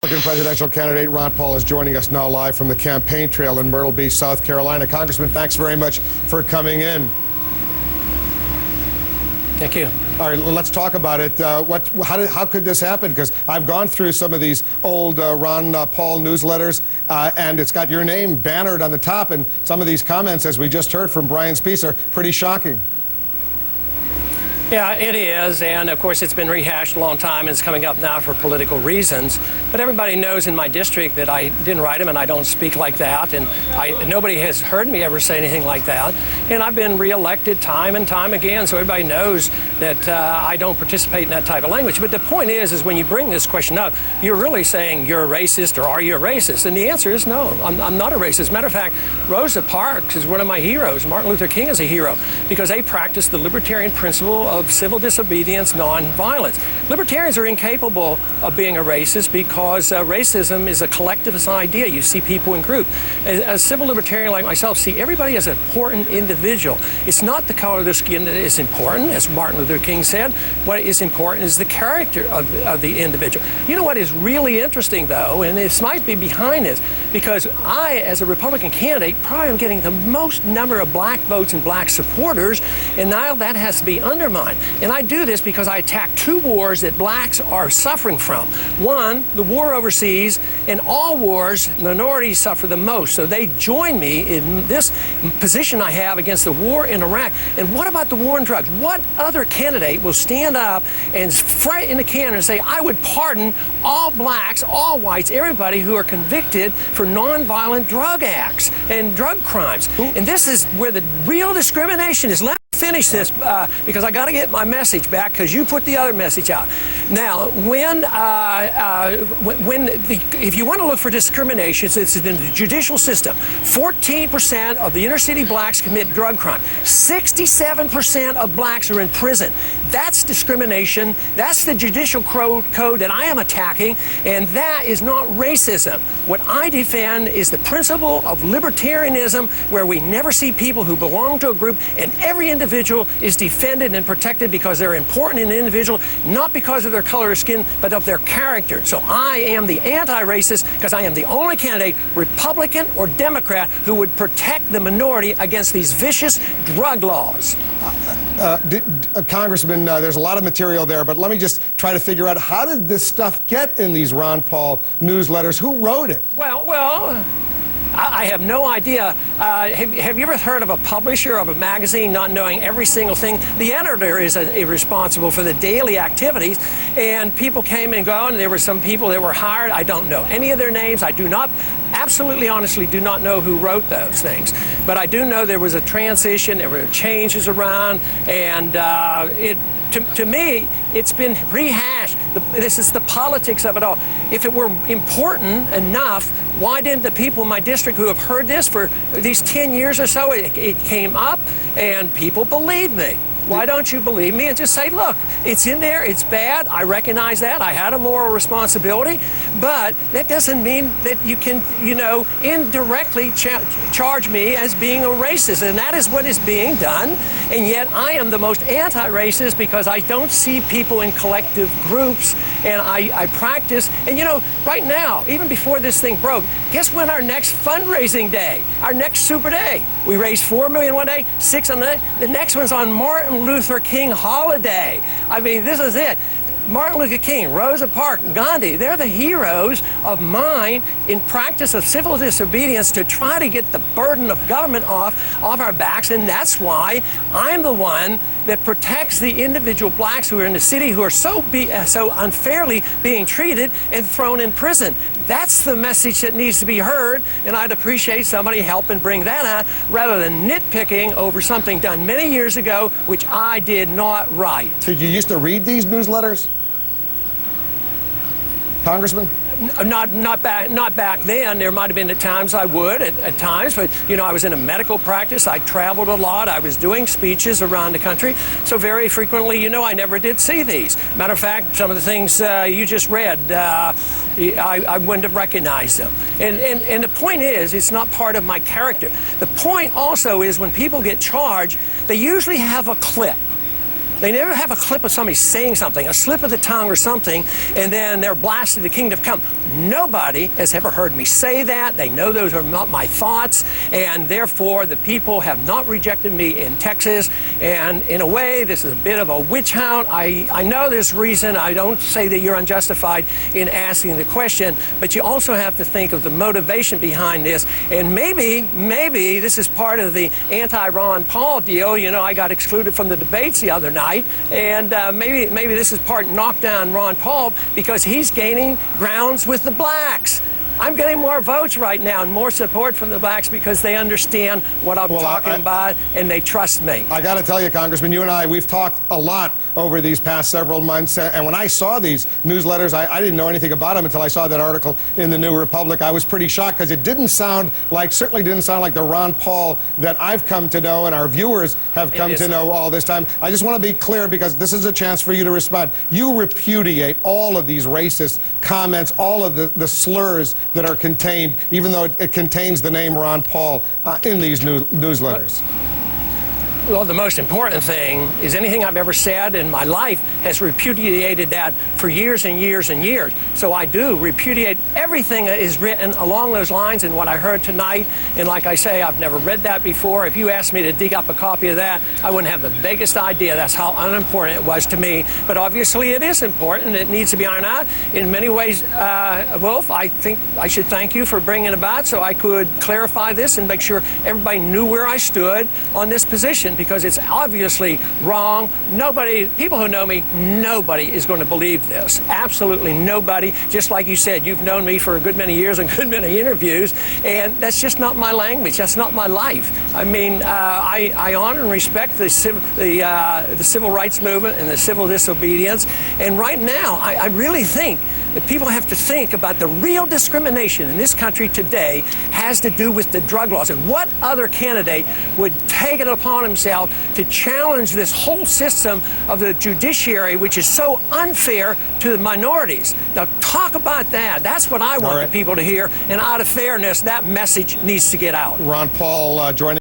Republican presidential candidate Ron Paul is joining us now live from the campaign trail in Myrtle Beach, South Carolina. Congressman, thanks very much for coming in. Thank you. All right, let's talk about it. How could this happen? Because I've gone through some of these old Ron Paul newsletters, and it's got your name bannered on the top, and some of these comments, as we just heard from Brian Spies, are pretty shocking. Yeah, it is, and of course it's been rehashed a long time and it's coming up now for political reasons. But everybody knows in my district that I didn't write them and I don't speak like that, and nobody has heard me ever say anything like that. And I've been reelected time and time again, so everybody knows that I don't participate in that type of language. But the point is when you bring this question up, you're really saying you're a racist or are you a racist? And the answer is no, I'm not a racist. Matter of fact, Rosa Parks is one of my heroes. Martin Luther King is a hero because they practice the libertarian principle of civil disobedience, nonviolence. Libertarians are incapable of being a racist because racism is a collectivist idea. You see people in groups. A civil libertarian like myself see everybody as an important individual. It's not the color of their skin that is important, as Martin Luther King said. What is important is the character of the individual. You know what is really interesting, though, and this might be behind this, because I, as a Republican candidate, probably am getting the most number of black votes and black supporters, and now that has to be undermined. And I do this because I attack two wars that blacks are suffering from. One, the war overseas, and all wars, minorities suffer the most. So they join me in this position I have against the war in Iraq. And what about the war on drugs? What other candidate will stand up and fight in the can and say, I would pardon all blacks, all whites, everybody who are convicted for nonviolent drug acts and drug crimes? And this is where the real discrimination is. Finish this because I got to get my message back because you put the other message out. Now, if you want to look for discrimination, it's in the judicial system. 14% of the inner city blacks commit drug crime. 67% of blacks are in prison. That's discrimination. That's the judicial code that I am attacking, and that is not racism. What I defend is the principle of libertarianism, where we never see people who belong to a group, and every individual is defended and protected because they're important in the individual, not because of their color of skin, but of their character. So I am the anti-racist because I am the only candidate, Republican or Democrat, who would protect the minority against these vicious drug laws. Congressman, there's a lot of material there, but let me just try to figure out, how did this stuff get in these Ron Paul newsletters? Who wrote it? Well, I have no idea. Have you ever heard of a publisher of a magazine not knowing every single thing? The editor is responsible for the daily activities, and people came and go, and there were some people that were hired. I don't know any of their names. I do not, absolutely honestly, do not know who wrote those things. But I do know there was a transition, there were changes around, and to me, it's been rehashed. This is the politics of it all. If it were important enough, why didn't the people in my district who have heard this for these 10 years or so, it came up and people believe me? Why don't you believe me and just say, look, it's in there, it's bad, I recognize that, I had a moral responsibility, but that doesn't mean that you can, indirectly charge me as being a racist, and that is what is being done, and yet I am the most anti-racist because I don't see people in collective groups, and I practice, and right now, even before this thing broke, guess when our next fundraising day, our next super day? We raised $4 million one day, $6 on the day. The next one's on Martin Luther King holiday. I mean, this is it. Martin Luther King, Rosa Parks, Gandhi, they're the heroes of mine in practice of civil disobedience to try to get the burden of government off our backs, and that's why I'm the one that protects the individual blacks who are in the city who are so unfairly being treated and thrown in prison. That's the message that needs to be heard, and I'd appreciate somebody helping bring that out rather than nitpicking over something done many years ago, which I did not write. Did you used to read these newsletters, Congressman? Not back then. There might have been at times I would, at times, but I was in a medical practice. I traveled a lot. I was doing speeches around the country, so very frequently, I never did see these. Matter of fact, some of the things you just read, I wouldn't have recognized them. And the point is, it's not part of my character. The point also is when people get charged, they usually have a clip. They never have a clip of somebody saying something, a slip of the tongue or something, and then they're blasted the kingdom come. Nobody has ever heard me say that. They know those are not my thoughts, and therefore the people have not rejected me in Texas. And in a way, this is a bit of a witch hunt. I know there's reason. I don't say that you're unjustified in asking the question, but you also have to think of the motivation behind this. And maybe this is part of the anti-Ron Paul deal. You know, I got excluded from the debates the other night, and maybe this is part knock down Ron Paul because he's gaining grounds with the blacks. I'm getting more votes right now and more support from the blacks because they understand what I'm talking about and they trust me. I got to tell you, Congressman, you and I, we've talked a lot over these past several months. And when I saw these newsletters, I didn't know anything about them until I saw that article in the New Republic. I was pretty shocked because it certainly didn't sound like the Ron Paul that I've come to know and our viewers have come to know all this time. I just want to be clear because this is a chance for you to respond. You repudiate all of these racist comments, all of the slurs that are contained, even though it contains the name Ron Paul in these newsletters. Well, the most important thing is anything I've ever said in my life has repudiated that for years and years and years. So I do repudiate everything that is written along those lines and what I heard tonight. And like I say, I've never read that before. If you asked me to dig up a copy of that, I wouldn't have the vaguest idea. That's how unimportant it was to me. But obviously it is important. It needs to be ironed out. In many ways, Wolf, I think I should thank you for bringing it about so I could clarify this and make sure everybody knew where I stood on this position, because it's obviously wrong. People who know me, nobody is going to believe this. Absolutely nobody. Just like you said, you've known me for a good many years and good many interviews, and that's just not my language. That's not my life. I mean, I honor and respect the civil rights movement and the civil disobedience. And right now, I really think that people have to think about the real discrimination in this country today has to do with the drug laws. And what other candidate would take it upon himself to challenge this whole system of the judiciary, which is so unfair to the minorities? Now, talk about that. That's what I want the people to hear. And out of fairness, that message needs to get out. Ron Paul joining